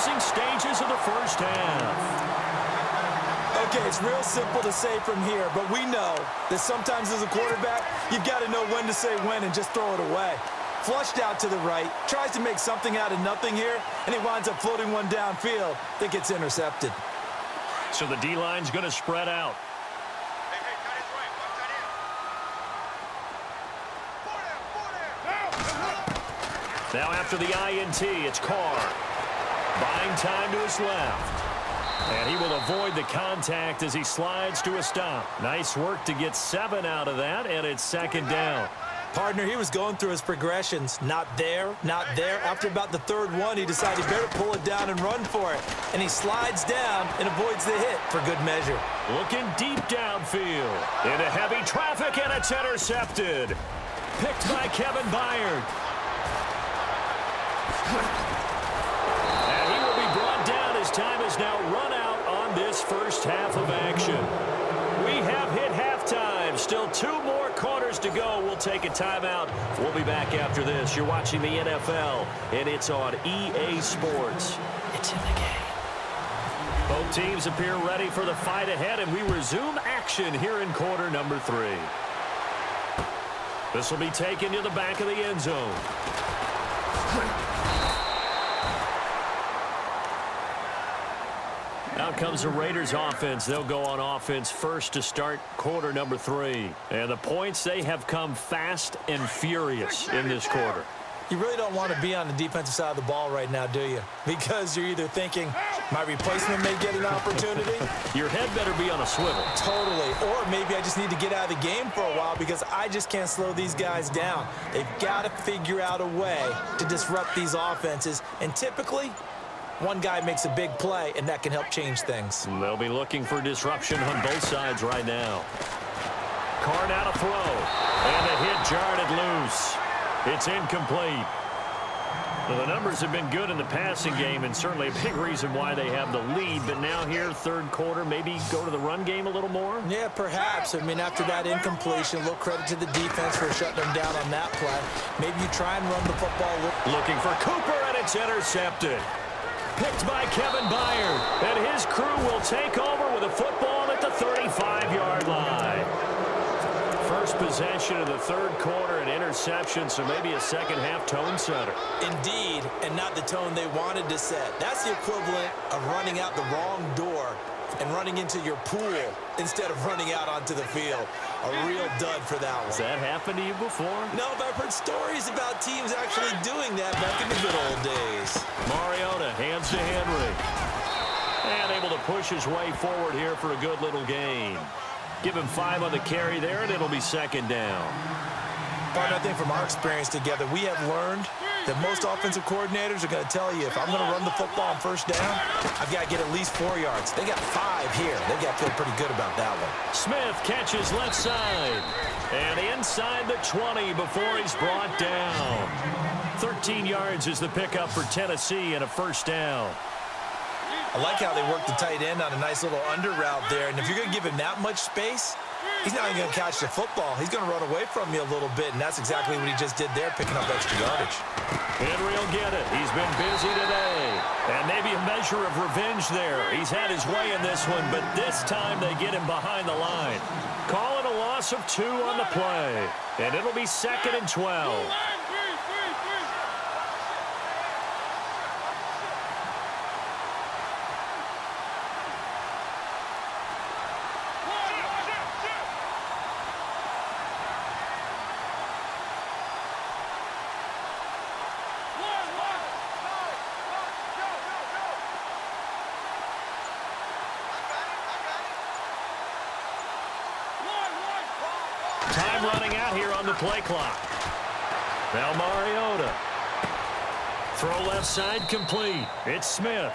closing stages of the first half. Okay, it's real simple to say from here, but we know that sometimes as a quarterback, you've got to know when to say when and just throw it away. Flushed out to the right, tries to make something out of nothing here, and he winds up floating one downfield that gets intercepted. So the D-line's going to spread out. Now after the INT, it's Carr. Buying time to his left. And he will avoid the contact as he slides to a stop. Nice work to get 7 out of that, and it's second down. Partner, he was going through his progressions. Not there, not there. After about the third one, he decided he better pull it down and run for it. And he slides down and avoids the hit for good measure. Looking deep downfield. Into heavy traffic, and it's intercepted. Picked by Kevin Byard. And he will be brought down as time is now run out on this first half of action. We have hit halftime. Still 2 more quarters to go. We'll take a timeout. We'll be back after this. You're watching the NFL, and it's on EA Sports. It's in the game. Both teams appear ready for the fight ahead, and we resume action here in quarter number 3. This will be taken to the back of the end zone. Out comes the Raiders offense. They'll go on offense first to start quarter number 3. And the points, they have come fast and furious in this quarter. You really don't want to be on the defensive side of the ball right now, do you? Because you're either thinking, my replacement may get an opportunity. Your head better be on a swivel. Totally. Or maybe I just need to get out of the game for a while because I just can't slow these guys down. They've got to figure out a way to disrupt these offenses. And typically, one guy makes a big play, and that can help change things. They'll be looking for disruption on both sides right now. Carr now to throw. And the hit jarred it loose. It's incomplete. Well, the numbers have been good in the passing game, and certainly a big reason why they have the lead. But now here, third quarter, maybe go to the run game a little more? Yeah, perhaps. I mean, after that incompletion, a little credit to the defense for shutting them down on that play. Maybe you try and run the football. Looking for Cooper, and it's intercepted. Picked by Kevin Byard, and his crew will take over with a football at the 35-yard line. First possession of the third quarter, an interception, so maybe a second-half tone setter. Indeed, and not the tone they wanted to set. That's the equivalent of running out the wrong door and running into your pool instead of running out onto the field. A real dud for that one. Has that happened to you before? No, but I've heard stories about teams actually doing that back in the good old days. Mariota hands to Henry. And able to push his way forward here for a good little gain. Give him 5 on the carry there, and it'll be second down. But I think from our experience together, we have learned that most offensive coordinators are going to tell you, if I'm going to run the football on first down, I've got to get at least 4 yards. They got 5 here. They've got to feel pretty good about that one. Smith catches left side. And inside the 20 before he's brought down. 13 yards is the pickup for Tennessee and a first down. I like how they work the tight end on a nice little under route there. And if you're going to give him that much space, he's not even going to catch the football. He's going to run away from you a little bit, and that's exactly what he just did there, picking up extra yardage. Henry will get it. He's been busy today. And maybe a measure of revenge there. He's had his way in this one, but this time they get him behind the line. Call it a loss of 2 on the play. And it'll be 2nd and 12. Time running out here on the play clock. Now Mariota. Throw left side complete. It's Smith.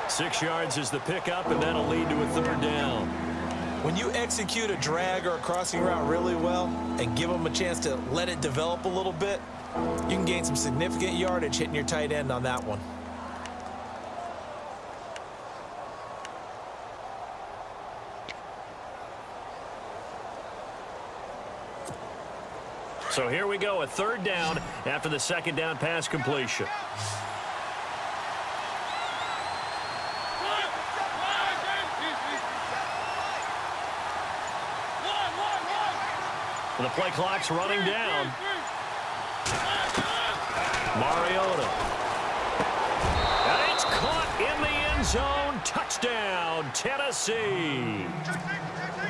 6 yards is the pickup, and that'll lead to a third down. When you execute a drag or a crossing route really well and give them a chance to let it develop a little bit, you can gain some significant yardage hitting your tight end on that one. So here we go, a third down after the second down pass completion. The play clock's running down. Mariota. And it's caught in the end zone. Touchdown, Tennessee.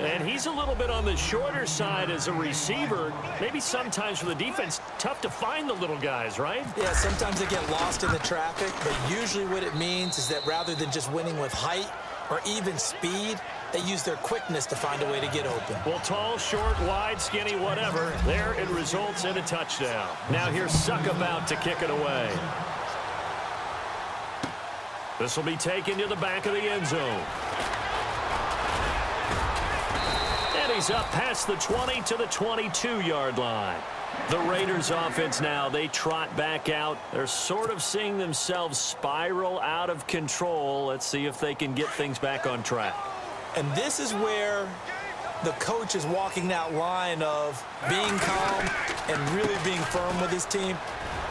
And he's a little bit on the shorter side as a receiver. Maybe sometimes for the defense, tough to find the little guys, right? Yeah, sometimes they get lost in the traffic, but usually what it means is that rather than just winning with height or even speed, they use their quickness to find a way to get open. Well, tall, short, wide, skinny, whatever, there it results in a touchdown. Now here's Suckabout to kick it away. This will be taken to the back of the end zone. And he's up past the 20 to the 22-yard line. The Raiders offense now, they trot back out. They're sort of seeing themselves spiral out of control. Let's see if they can get things back on track. And this is where the coach is walking that line of being calm and really being firm with his team.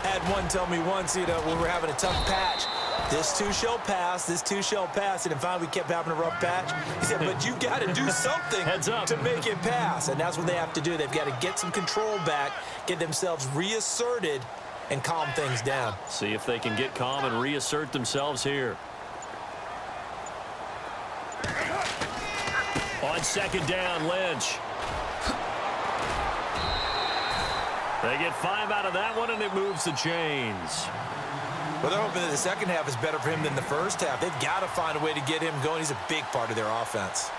I had one tell me once, when we were having a tough patch, this too shall pass, this too shall pass. And finally we kept having a rough patch. He said, but you got to do something to make it pass. And that's what they have to do. They've got to get some control back, get themselves reasserted, and calm things down. See if they can get calm and reassert themselves here. On second down, Lynch. They get 5 out of that one, and it moves the chains. Well, they're hoping that the second half is better for him than the first half. They've got to find a way to get him going. He's a big part of their offense.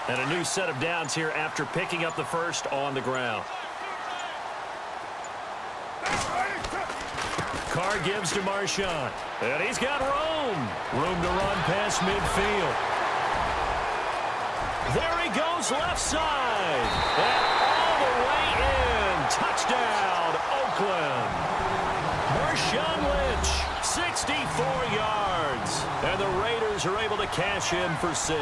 And a new set of downs here after picking up the first on the ground. Carr gives to Marshawn. And he's got room. Room to run past midfield. There he goes left side. And all the way in. Touchdown, Oakland. Marshawn Lynch, 64 yards. And the Raiders are able to cash in for 6.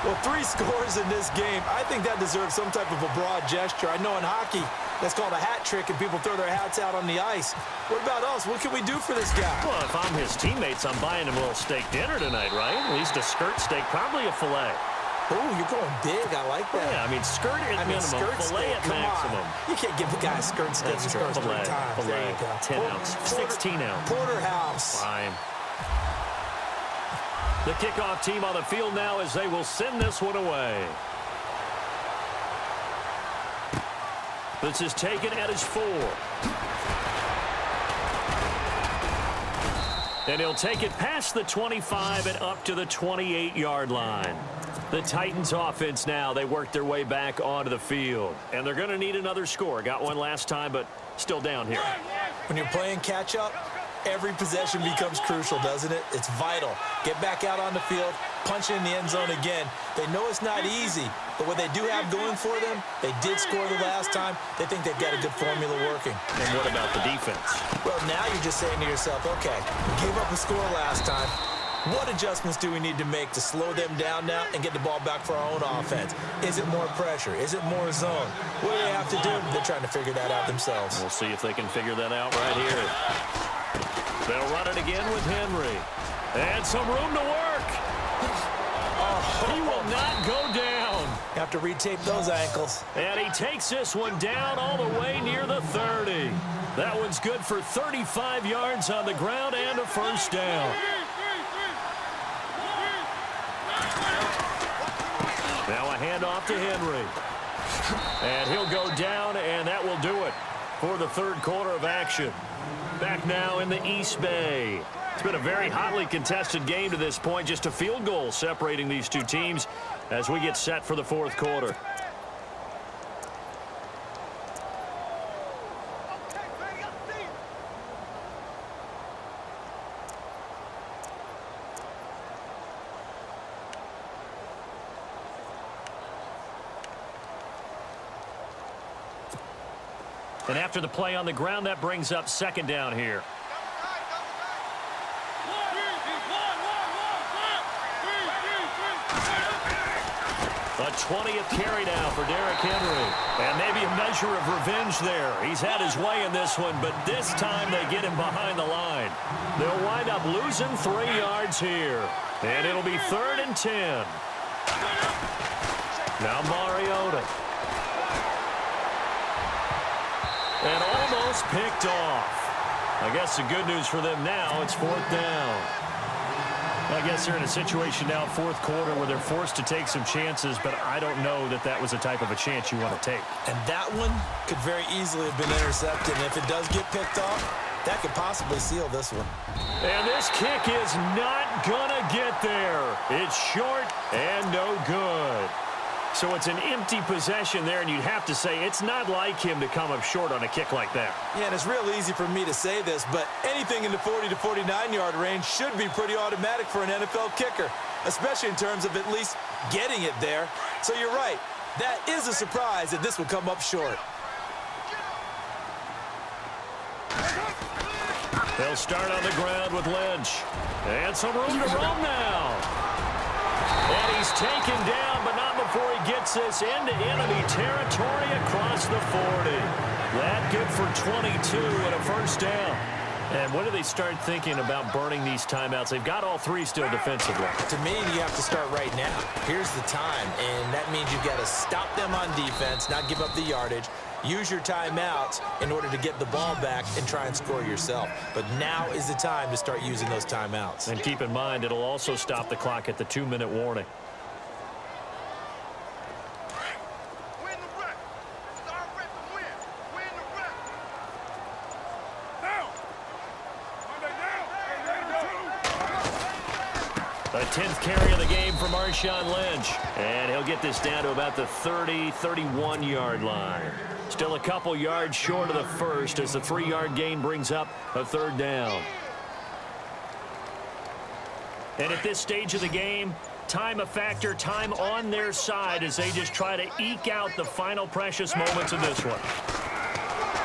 Well, 3 scores in this game. I think that deserves some type of a broad gesture. I know in hockey, that's called a hat trick, and people throw their hats out on the ice. What about us? What can we do for this guy? Well, if I'm his teammates, I'm buying him a little steak dinner tonight, right? At least a skirt steak, probably a filet. Oh, you're going big. I like that. Yeah, I mean, skirt at minimum, filet at maximum. You can't give the guy a skirt steak. That's true. Filet, There you go. 10 ounce, 16 ounce. Porterhouse. Fine. The kickoff team on the field now as they will send this one away. This is taken at his 4. And he'll take it past the 25 and up to the 28-yard line. The Titans offense now, they work their way back onto the field. And they're going to need another score. Got one last time, but still down here. When you're playing catch-up, every possession becomes crucial, doesn't it? It's vital. Get back out on the field, punch in the end zone again. They know it's not easy, but what they do have going for them, they did score the last time. They think they've got a good formula working. And what about the defense? Well, now you're just saying to yourself, okay, we gave up a score last time. What adjustments do we need to make to slow them down now and get the ball back for our own offense? Is it more pressure? Is it more zone? What do they have to do? They're trying to figure that out themselves. We'll see if they can figure that out right here. They'll run it again with Henry. And some room to work. Oh, he will not go down. You have to retape those ankles. And he takes this one down all the way near the 30. That one's good for 35 yards on the ground and a first down. Now a handoff to Henry. And he'll go down, and that will do it for the third quarter of action. Back now in the East Bay. It's been a very hotly contested game to this point. Just a field goal separating these two teams as we get set for the fourth quarter. And after the play on the ground, that brings up second down here. A 20th carry now for Derrick Henry. And maybe a measure of revenge there. He's had his way in this one, but this time they get him behind the line. They'll wind up losing 3 yards here. And it'll be 3rd and 10. Now Mariota. And almost picked off. I guess the good news for them now, it's 4th down. I guess they're in a situation now, 4th quarter, where they're forced to take some chances, but I don't know that that was the type of a chance you want to take. And that one could very easily have been intercepted. And if it does get picked off, that could possibly seal this one. And this kick is not going to get there. It's short and no good. So it's an empty possession there, and you'd have to say it's not like him to come up short on a kick like that. Yeah, and it's real easy for me to say this, but anything in the 40 to 49-yard range should be pretty automatic for an NFL kicker, especially in terms of at least getting it there. So you're right. That is a surprise that this will come up short. They'll start on the ground with Lynch. And some room to roam now. And he's taken down, but not before he gets this into enemy territory across the 40. That good for 22 and a first down. And when do they start thinking about burning these timeouts? They've got all 3 still defensively. To me, you have to start right now. Here's the time, and that means you've got to stop them on defense, not give up the yardage, use your timeouts in order to get the ball back and try and score yourself. But now is the time to start using those timeouts. And keep in mind, it'll also stop the clock at the 2-minute warning. The 10th carry of the game for Marshawn Lynch. And he'll get this down to about the 30, 31-yard line. Still a couple yards short of the first as the 3-yard gain brings up a 3rd down. And at this stage of the game, time a factor, time on their side as they just try to eke out the final precious moments of this one.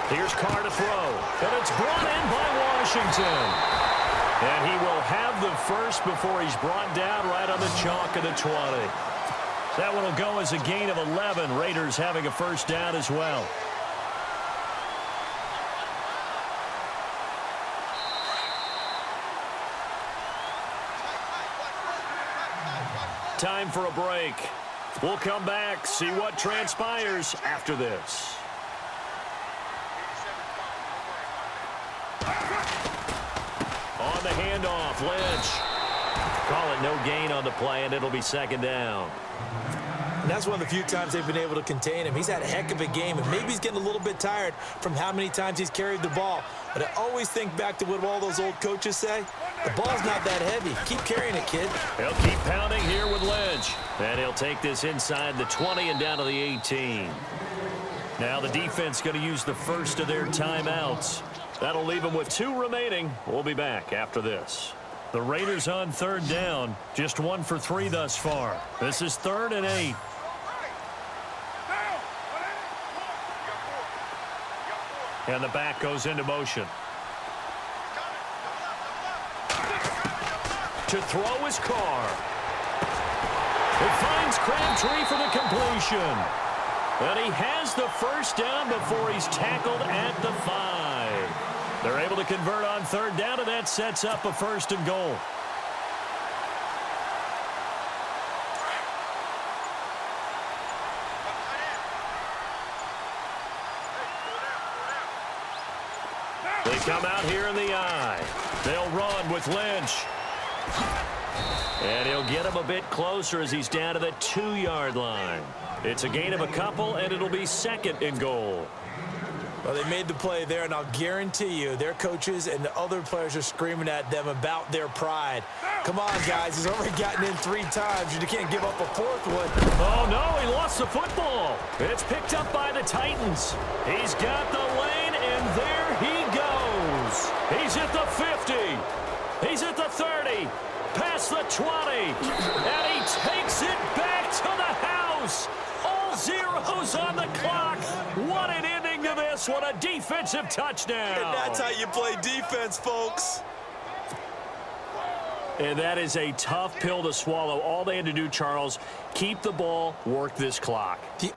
Here's Carr to throw. And it's brought in by Washington. And he will have the first before he's brought down right on the chalk of the 20. That one will go as a gain of 11. Raiders having a first down as well. Time for a break. We'll come back, see what transpires after this. On the handoff, Lynch. Call it no gain on the play, and it'll be 2nd down. And that's one of the few times they've been able to contain him. He's had a heck of a game, and maybe he's getting a little bit tired from how many times he's carried the ball. But I always think back to what all those old coaches say. The ball's not that heavy. Keep carrying it, kid. He'll keep pounding here with Lynch. And he'll take this inside the 20 and down to the 18. Now the defense going to use the first of their timeouts. That'll leave them with 2 remaining. We'll be back after this. The Raiders on 3rd down. Just 1 for 3 thus far. This is 3rd and 8. And the back goes into motion. To throw is Carr. It finds Crabtree for the completion. And he has the first down before he's tackled at the 5. They're able to convert on 3rd down, and that sets up a 1st and goal. They come out here in the eye. They'll run with Lynch. And he'll get him a bit closer as he's down to the 2-yard line. It's a gain of a couple, and it'll be 2nd and goal. Well, they made the play there, and I'll guarantee you their coaches and the other players are screaming at them about their pride. Come on, guys. He's already gotten in 3 times. You can't give up a 4th one. Oh, no, he lost the football. It's picked up by the Titans. He's got the lane, and there he goes. He's at the 50. He's at the 30. Past the 20. And he takes it back to the house. All zeros on the clock. What an ending to this. What a defensive touchdown. And that's how you play defense, folks. And that is a tough pill to swallow. All they had to do, Charles, keep the ball, work this clock. The